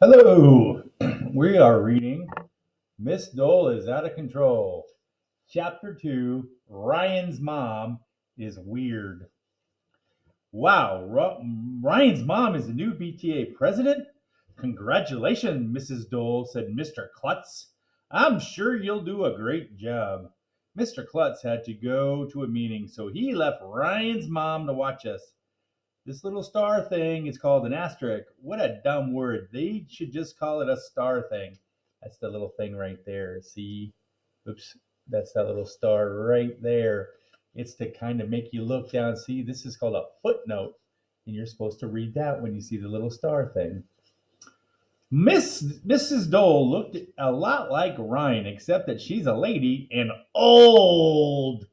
Hello, we are reading Miss Dole is Out of Control. Chapter 2 Ryan's Mom is Weird. Wow, Ryan's mom is the new BTA president? Congratulations, Mrs. Dole, said Mr. Klutz. I'm sure you'll do a great job. Mr. Klutz had to go to a meeting, so he left Ryan's mom to watch us. This little star thing is called an asterisk. What a dumb word. They should just call it a star thing. That's the little thing right there. See? Oops. That's that little star right there. It's to kind of make you look down. See, this is called a footnote. And you're supposed to read that when you see the little star thing. Mrs. Dole looked a lot like Ryan, except that she's a lady and old.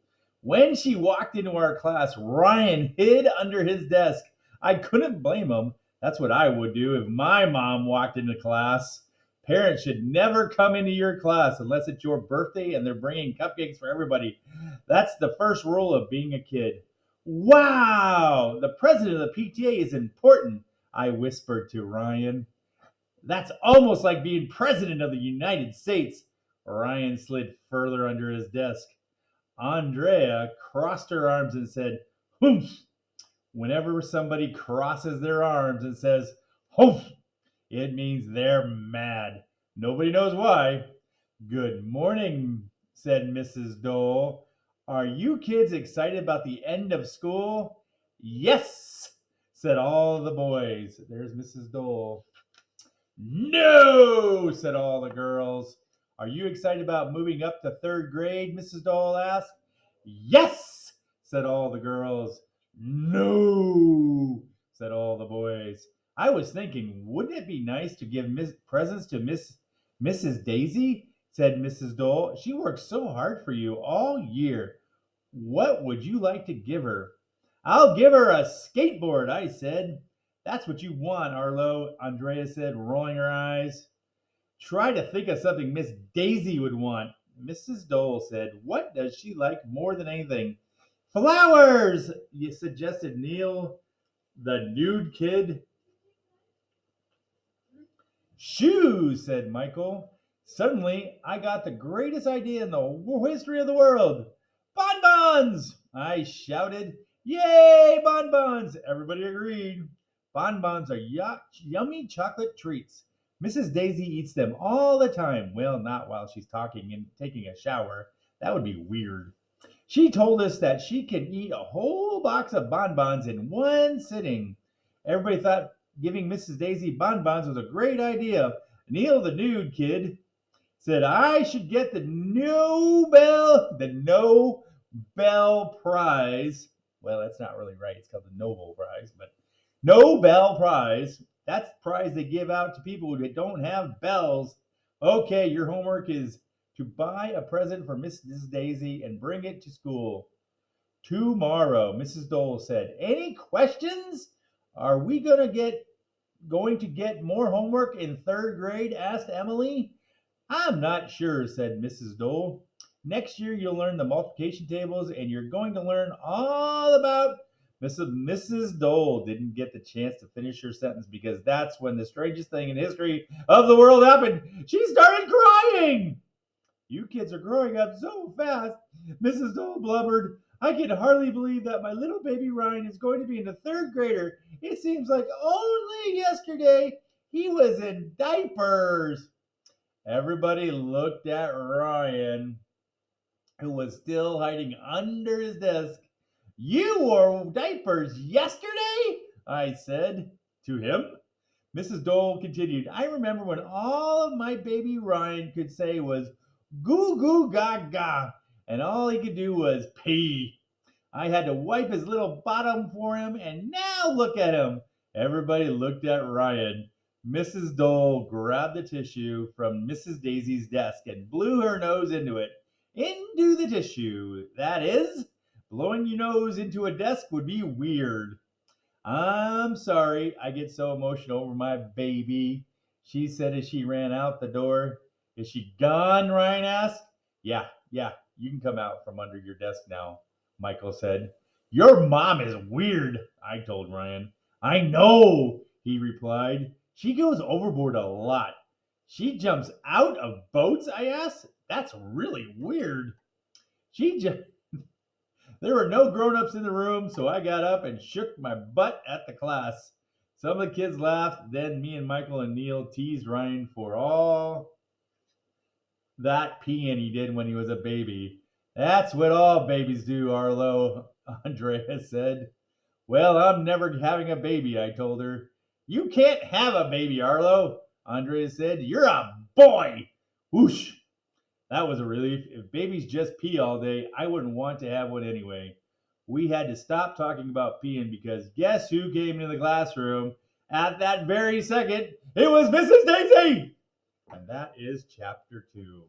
When she walked into our class, Ryan hid under his desk. I couldn't blame him. That's what I would do if my mom walked into class. Parents should never come into your class unless it's your birthday and they're bringing cupcakes for everybody. That's the first rule of being a kid. Wow, the president of the PTA is important, I whispered to Ryan. That's almost like being president of the United States. Ryan slid further under his desk. Andrea crossed her arms and said, "Humph." Whenever somebody crosses their arms and says, "Humph," it means they're mad. Nobody knows why. Good morning, said Mrs. Dole. Are you kids excited about the end of school? Yes, said all the boys. There's Mrs. Dole. No, said all the girls. Are you excited about moving up to third grade? Mrs. Dole asked. Yes, said all the girls. No, said all the boys. I was thinking, wouldn't it be nice to give presents to Mrs. Daisy? Said Mrs. Dole. She worked so hard for you all year. What would you like to give her? I'll give her a skateboard, I said. That's what you want, Arlo, Andrea said, rolling her eyes. Try to think of something Miss Daisy would want. Mrs. Dole said, what does she like more than anything? Flowers, you suggested Neil, the nude kid. Shoes, said Michael. Suddenly, I got the greatest idea in the history of the world. Bonbons! I shouted. Yay, bonbons! Everybody agreed. Bonbons are yummy chocolate treats. Mrs. Daisy eats them all the time. Well, not while she's talking and taking a shower. That would be weird. She told us that she can eat a whole box of bonbons in one sitting. Everybody thought giving Mrs. Daisy bonbons was a great idea. Neil, the nude kid, said I should get the Nobel Prize. Well, that's not really right. It's called the Nobel Prize, but Nobel Prize. That's the prize they give out to people who don't have bells. Okay, your homework is to buy a present for Mrs. Daisy and bring it to school tomorrow. Mrs. Dole said, any questions? Are we going to get more homework in third grade? Asked Emily. I'm not sure, said Mrs. Dole. Next year you'll learn the multiplication tables and you're going to learn all about Mrs. Dole didn't get the chance to finish her sentence because that's when the strangest thing in history of the world happened. She started crying. You kids are growing up so fast, Mrs. Dole blubbered. I can hardly believe that my little baby Ryan is going to be in the third grader. It seems like only yesterday he was in diapers. Everybody looked at Ryan, who was still hiding under his desk. You wore diapers yesterday? I said to him. Mrs. Dole continued, I remember when all of my baby Ryan could say was goo goo gaga, and all he could do was pee. I had to wipe his little bottom for him, and now look at him. Everybody looked at Ryan. Mrs. Dole grabbed the tissue from Mrs. Daisy's desk and blew her nose into it. Into the tissue. That is, blowing your nose into a desk would be weird. I'm sorry I get so emotional over my baby, she said as she ran out the door. Is she gone? Ryan asked. Yeah, you can come out from under your desk now, Michael said. Your mom is weird, I told Ryan. I know, he replied. She goes overboard a lot. She jumps out of boats, I asked. That's really weird. She just There were no grown-ups in the room, so I got up and shook my butt at the class. Some of the kids laughed, then me and Michael and Neil teased Ryan for all that peeing he did when he was a baby. That's what all babies do, Arlo, Andrea said. Well, I'm never having a baby, I told her. You can't have a baby, Arlo, Andrea said. You're a boy. Whoosh. That was a relief. If babies just pee all day, I wouldn't want to have one anyway. We had to stop talking about peeing because guess who came into the classroom at that very second? It was Mrs. Daisy! And that is chapter 2.